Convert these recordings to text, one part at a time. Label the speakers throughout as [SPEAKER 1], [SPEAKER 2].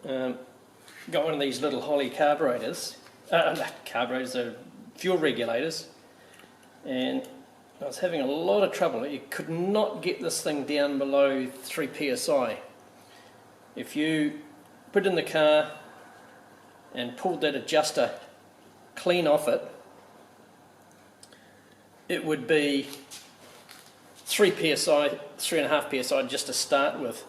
[SPEAKER 1] got one of these little Holley carburetors, fuel regulators, and I was having a lot of trouble. You could not get this thing down below 3 psi. If you put it in the car and pulled that adjuster clean off it, it would be 3 psi, 3.5 psi just to start with.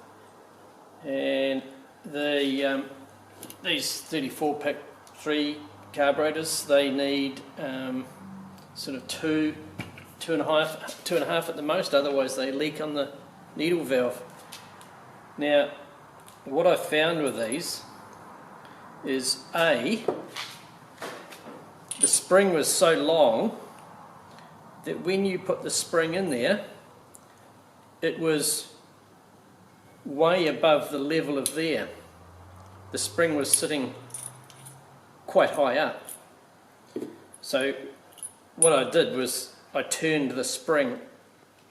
[SPEAKER 1] And these 34 pick 3 carburetors, they need sort of 2.5 at the most, otherwise they leak on the needle valve. Now, what I found with these is the spring was so long that when you put the spring in there, it was way above the level of there. The spring was sitting quite high up. So what I did was I turned the spring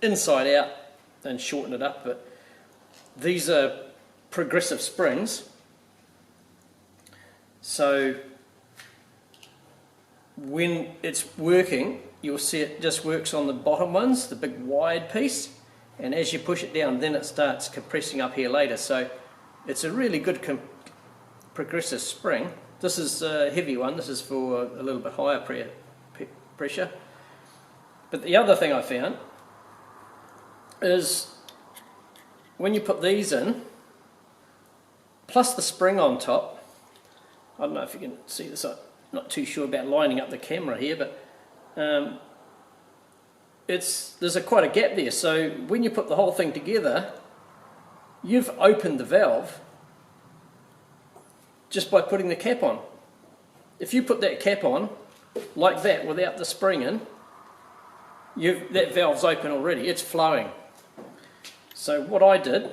[SPEAKER 1] inside out and shortened it up. But these are progressive springs, so when it's working, you'll see it just works on the bottom ones, the big wide piece, and as you push it down, then it starts compressing up here later. So it's a really good progressive spring. This is a heavy one. This is for a little bit higher pressure. But the other thing I found is when you put these in, plus the spring on top, I don't know if you can see this, I'm not too sure about lining up the camera here, but there's quite a gap there. So when you put the whole thing together, you've opened the valve just by putting the cap on. If you put that cap on like that without the spring in, that valve's open already, it's flowing. So what I did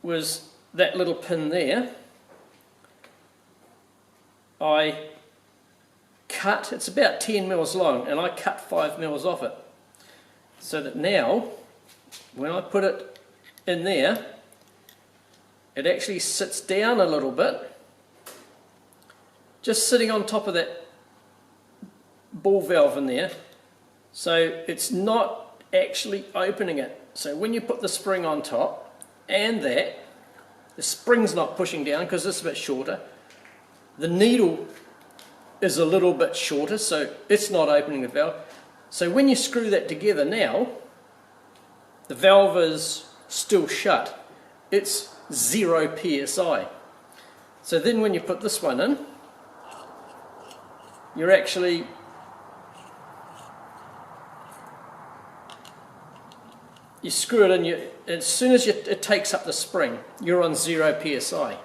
[SPEAKER 1] was that little pin there, I cut, it's about 10 mils long, and I cut 5 mils off it, so that now when I put it in there, it actually sits down a little bit, just sitting on top of that ball valve in there, so it's not actually opening it. So when you put the spring on top and that, the spring's not pushing down because it's a bit shorter, the needle is a little bit shorter, so it's not opening the valve. So when you screw that together now, the valve is still shut. It's 0 psi. So then when you put this one in, you're actually you screw it in, as soon as it takes up the spring, you're on 0 psi.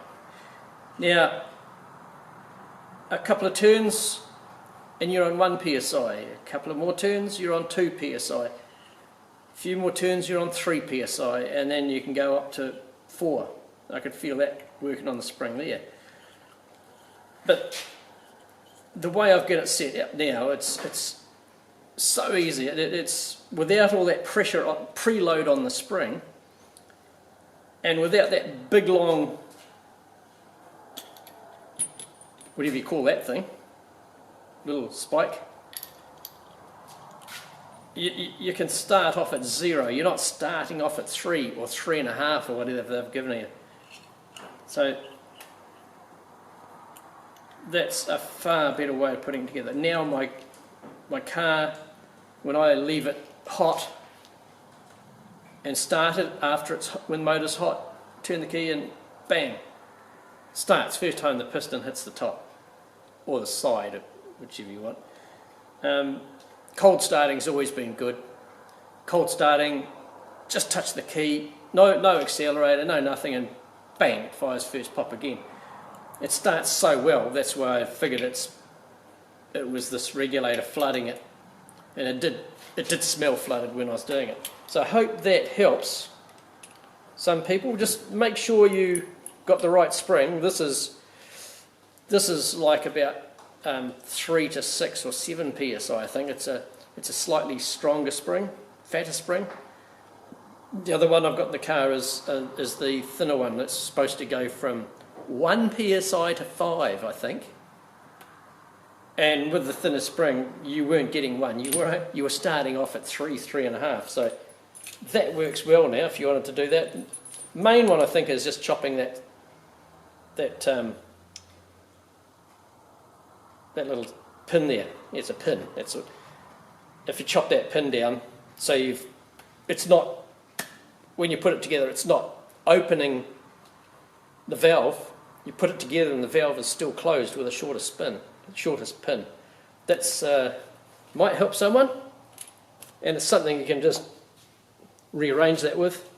[SPEAKER 1] Now, a couple of turns and you're on 1 psi. A couple of more turns, you're on 2 psi. A few more turns, you're on 3 psi, and then you can go up to 4. I could feel that working on the spring there. But the way I've got it set up now, it's so easy. It's without all that pressure preload on the spring, and without that big long, whatever you call that thing, little spike. You can start off at 0. You're not starting off at 3 or 3.5 or whatever they've given you. So that's a far better way of putting it together. Now my car, when I leave it hot and start it when the motor's hot, turn the key and bang, starts. First time the piston hits the top or the side, whichever you want. Cold starting's always been good. Cold starting, just touch the key, no accelerator, no nothing, and bang, it fires first pop again. It starts so well, that's why I figured it was this regulator flooding it, and it did smell flooded when I was doing it. So I hope that helps some people. Just make sure you got the right spring. This is like about 3 to 6 or 7 psi. I think it's a slightly stronger spring, fatter spring. The other one I've got in the car is the thinner one that's supposed to go from 1 psi to 5, I think. And with the thinner spring, you weren't getting 1. You were starting off at 3, 3.5. So that works well now if you wanted to do that. Main one, I think, is just chopping that little pin there. It's a pin. If you chop that pin down, so it's not, when you put it together, it's not opening the valve. You put it together and the valve is still closed with a shortest pin. That's might help someone, and it's something you can just rearrange that with.